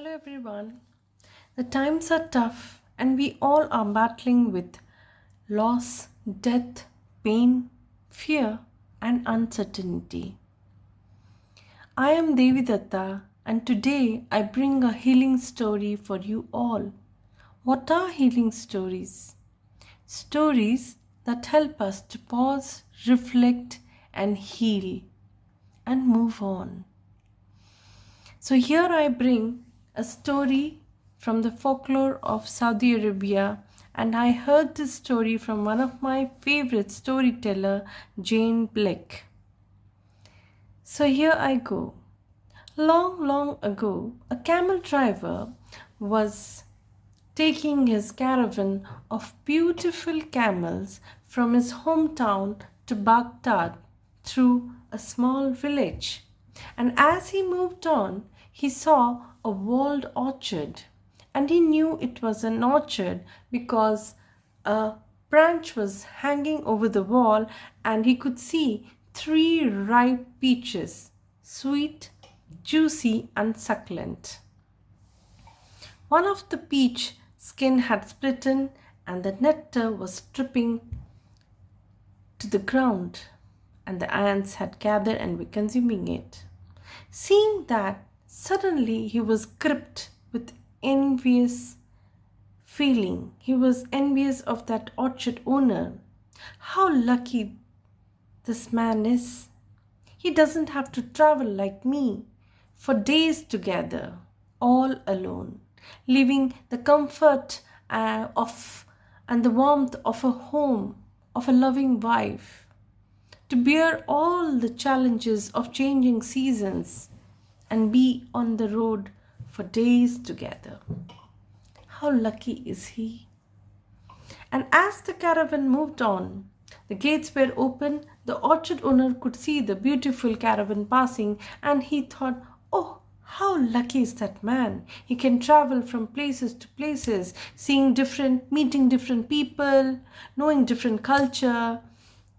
Hello everyone. The times are tough and we all are battling with loss, death, pain, fear, and uncertainty. I am Devi Datta and today I bring a healing story for you all. What are healing stories? Stories that help us to pause, reflect, and heal and move on. So here I bring a story from the folklore of Saudi Arabia, and I heard this story from one of my favorite storyteller, Jane Blick. So here I go. Long, long ago, a camel driver was taking his caravan of beautiful camels from his hometown to Baghdad through a small village. And as he moved on, he saw a walled orchard. And he knew it was an orchard because a branch was hanging over the wall and he could see 3 ripe peaches, sweet, juicy, and succulent. One of the peach skin had splitted and the nectar was dripping to the ground, and the ants had gathered and were consuming it. Seeing that, suddenly he was gripped with envious feeling. He was envious of that orchard owner. How lucky this man is. He doesn't have to travel like me for days together, all alone, leaving the comfort of and the warmth of a home, of a loving wife, to bear all the challenges of changing seasons and be on the road for days together. How lucky is he? And as the caravan moved on, the gates were open, the orchard owner could see the beautiful caravan passing, and he thought, oh, how lucky is that man? He can travel from places to places, meeting different people, knowing different culture,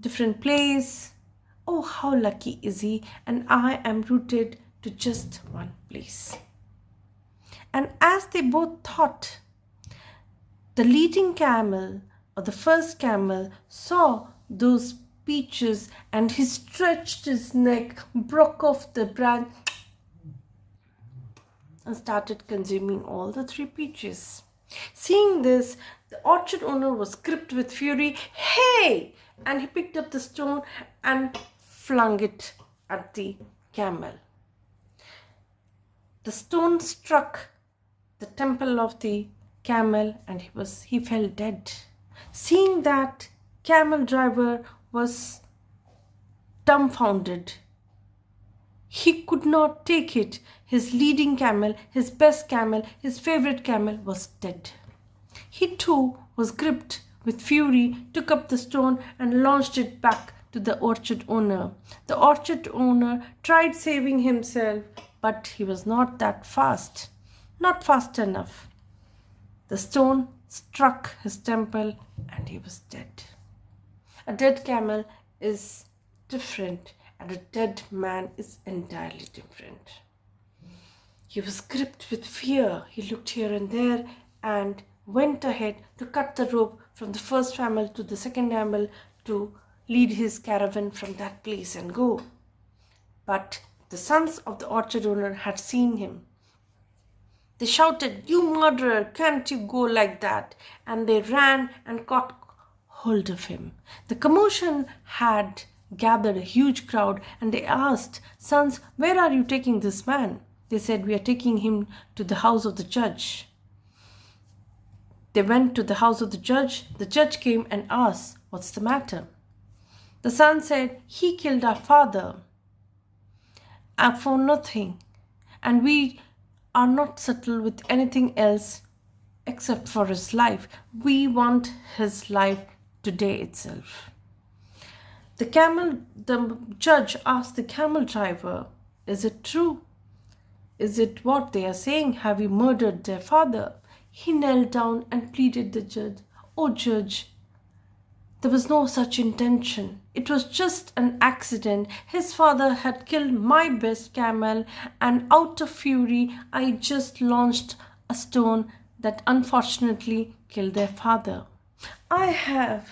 different place. Oh, how lucky is he? And I am rooted to just one place. And as they both thought, the leading camel, or the first camel, saw those peaches and he stretched his neck, broke off the branch, and started consuming all the 3 peaches. Seeing this, the orchard owner was gripped with fury. Hey! And he picked up the stone and flung it at the camel. The stone struck the temple of the camel and he fell dead. Seeing that, camel driver was dumbfounded. He could not take it. His leading camel, his best camel, his favorite camel was dead. He too was gripped with fury, took up the stone and launched it back to the orchard owner. The orchard owner tried saving himself, but he was not that fast, not fast enough. The stone struck his temple and he was dead. A dead camel is different and a dead man is entirely different. He was gripped with fear. He looked here and there and went ahead to cut the rope from the first camel to the second camel to lead his caravan from that place and go. But the sons of the orchard owner had seen him. They shouted, "You murderer, can't you go like that?" And they ran and caught hold of him. The commotion had gathered a huge crowd and they asked, "Sons, where are you taking this man?" They said, "We are taking him to the house of the judge." They went to the house of the judge. The judge came and asked, "What's the matter?" The son said, "He killed our father and for nothing, and we are not settled with anything else except for his life. We want his life today itself." The judge asked the camel driver, "Is it true? Is it what they are saying? Have you murdered their father?" He knelt down and pleaded the judge, "Oh judge, there was no such intention. It was just an accident. His father had killed my best camel, and out of fury, I just launched a stone that unfortunately killed their father. I have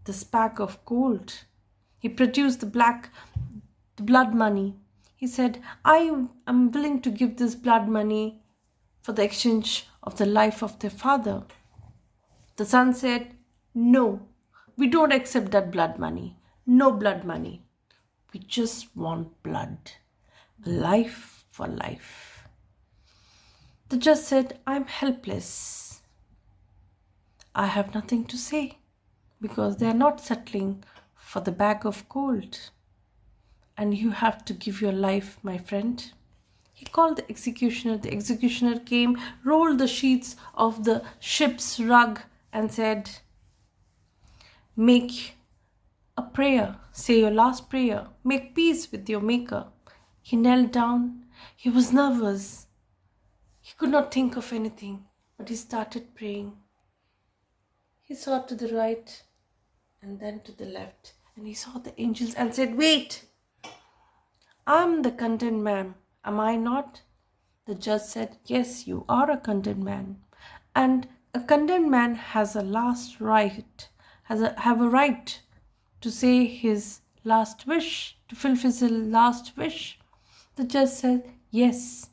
this bag of gold. He produced the blood money. He said, I am willing to give this blood money for the exchange of the life of their father. The son said, no, we don't accept that blood money. No blood money. We just want blood. Life for life. The judge said, I'm helpless. I have nothing to say because they are not settling for the bag of gold. And you have to give your life, my friend. He called the executioner. The executioner came, rolled the sheets of the ship's rug and said, make a prayer. Say your last prayer. Make peace with your maker. He knelt down. He was nervous. He could not think of anything, but he started praying. He saw to the right and then to the left, and he saw the angels and said, wait, I'm the condemned man, am I not? The judge said, yes, you are a condemned man. And a condemned man has have a right to say his last wish, to fulfill his last wish. The judge said, yes,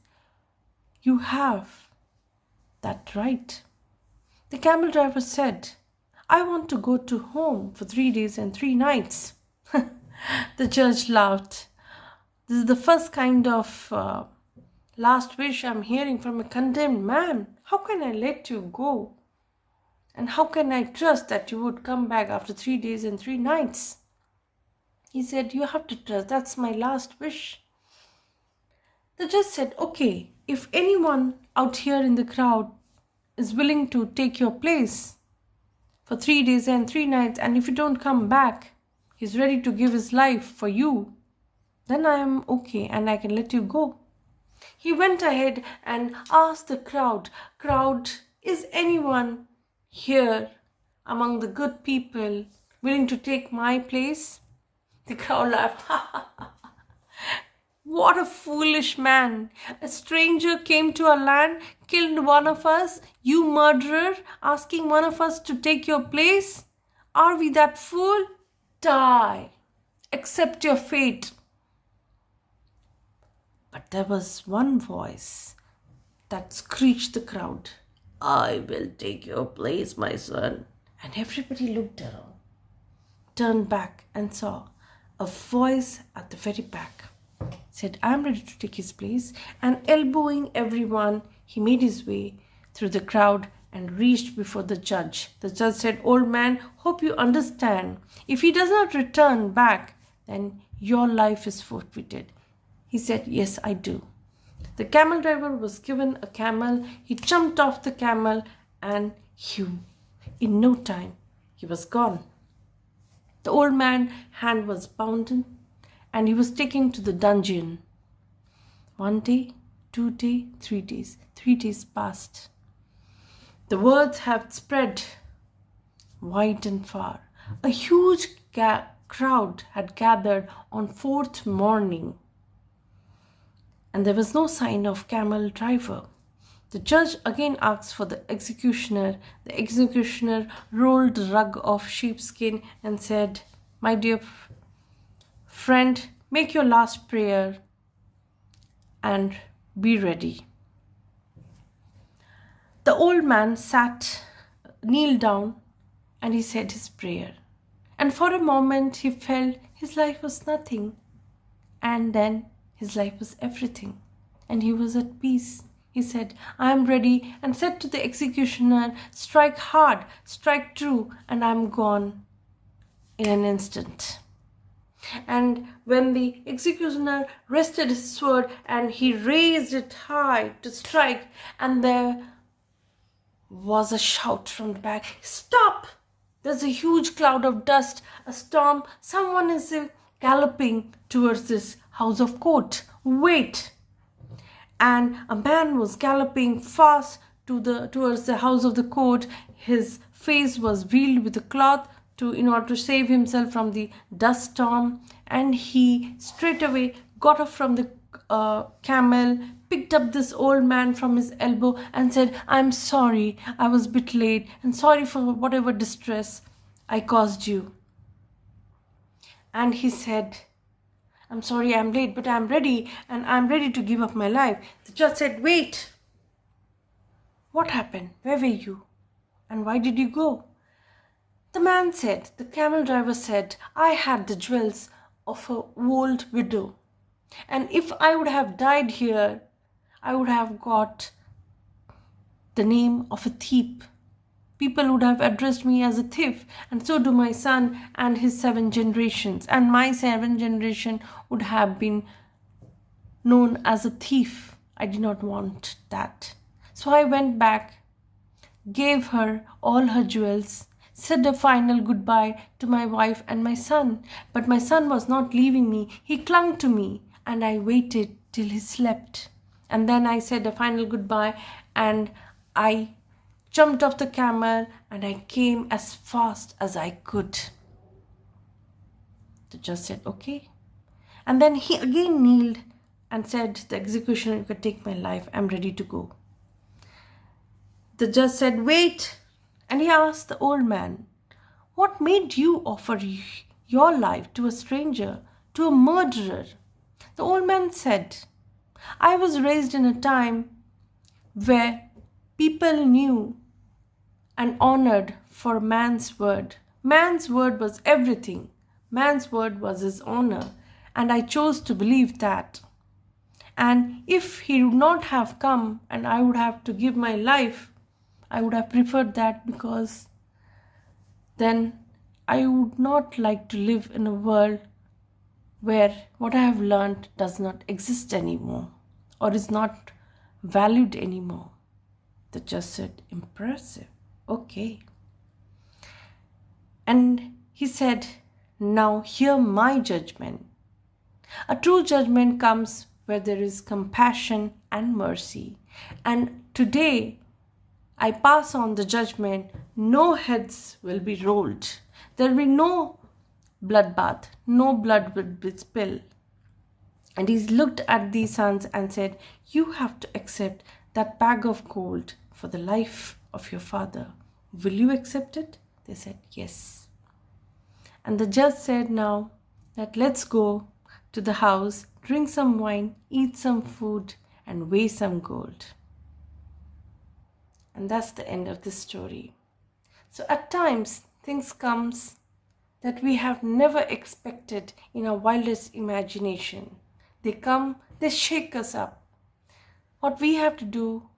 you have that right. The camel driver said, I want to go to home for 3 days and 3 nights. The judge laughed. This is the first kind of last wish I'm hearing from a condemned man. How can I let you go? And how can I trust that you would come back after 3 days and 3 nights? He said, you have to trust. That's my last wish. The judge said, okay, if anyone out here in the crowd is willing to take your place for 3 days and 3 nights, and if you don't come back, he's ready to give his life for you, then I am okay and I can let you go. He went ahead and asked the crowd, is anyone here among the good people willing to take my place? The crowd laughed. What a foolish man. A stranger came to our land, killed one of us, you murderer, asking one of us to take your place? Are we that fool? Die. Accept your fate. But there was one voice that screeched the crowd, I will take your place, my son. And everybody looked around, turned back and saw a voice at the very back. Said, I'm ready to take his place. And elbowing everyone, he made his way through the crowd and reached before the judge. The judge said, old man, hope you understand. If he does not return back, then your life is forfeited. He said, yes, I do. The camel driver was given a camel. He jumped off the camel and in no time, he was gone. The old man's hand was bound and he was taken to the dungeon. 1 day, 2 days, 3 days. 3 days passed. The words have spread wide and far. A huge crowd had gathered on 4th morning, and there was no sign of camel driver. The judge again asked for the executioner. The executioner rolled the rug of sheepskin and said, my dear friend, make your last prayer and be ready. The old man kneeled down, and he said his prayer. And for a moment he felt his life was nothing, and then his life was everything, and he was at peace. He said, I am ready, and said to the executioner, strike hard, strike true, and I am gone in an instant. And when the executioner rested his sword and he raised it high to strike, and there was a shout from the back, stop! There's a huge cloud of dust, a storm, someone is galloping towards this house of court. Wait! And a man was galloping fast towards the house of the court. His face was veiled with a cloth in order to save himself from the dust storm, and he straight away got off from the camel, picked up this old man from his elbow and said, "I'm sorry, I was a bit late, and sorry for whatever distress I caused you." And he said, "I'm sorry I'm late, but I'm ready, and I'm ready to give up my life." The judge said, "Wait, what happened? Where were you? And why did you go?" The man said, the camel driver said, "I had the jewels of a old widow. And if I would have died here, I would have got the name of a thief. People would have addressed me as a thief, and so do my son and his 7 generations. And my 7 generation would have been known as a thief. I did not want that. So I went back, gave her all her jewels, said a final goodbye to my wife and my son. But my son was not leaving me. He clung to me, and I waited till he slept. And then I said a final goodbye, and I jumped off the camel, and I came as fast as I could." The judge said, "Okay." And then he again kneeled and said, "The executioner, you can take my life. I'm ready to go." The judge said, "Wait." And he asked the old man, "What made you offer your life to a stranger, to a murderer?" The old man said, "I was raised in a time where people knew and honored for man's word. Man's word was everything. Man's word was his honor. And I chose to believe that. And if he would not have come and I would have to give my life, I would have preferred that, because then I would not like to live in a world where what I have learned does not exist anymore or is not valued anymore." The judge said, "Impressive. Okay." And he said, "Now hear my judgment. A true judgment comes where there is compassion and mercy. And today I pass on the judgment. No heads will be rolled. There will be no bloodbath. No blood will be spilled." And he looked at the sons and said, "You have to accept that bag of gold for the life of your father. Will you accept it?" They said, "Yes." And the judge said, "Now that let's go to the house, drink some wine, eat some food, and weigh some gold." And that's the end of the story. So at times, things comes that we have never expected in our wildest imagination. They come, they shake us up. What we have to do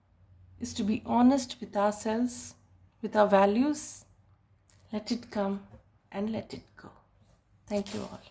is to be honest with ourselves, with our values. Let it come and let it go. Thank you all.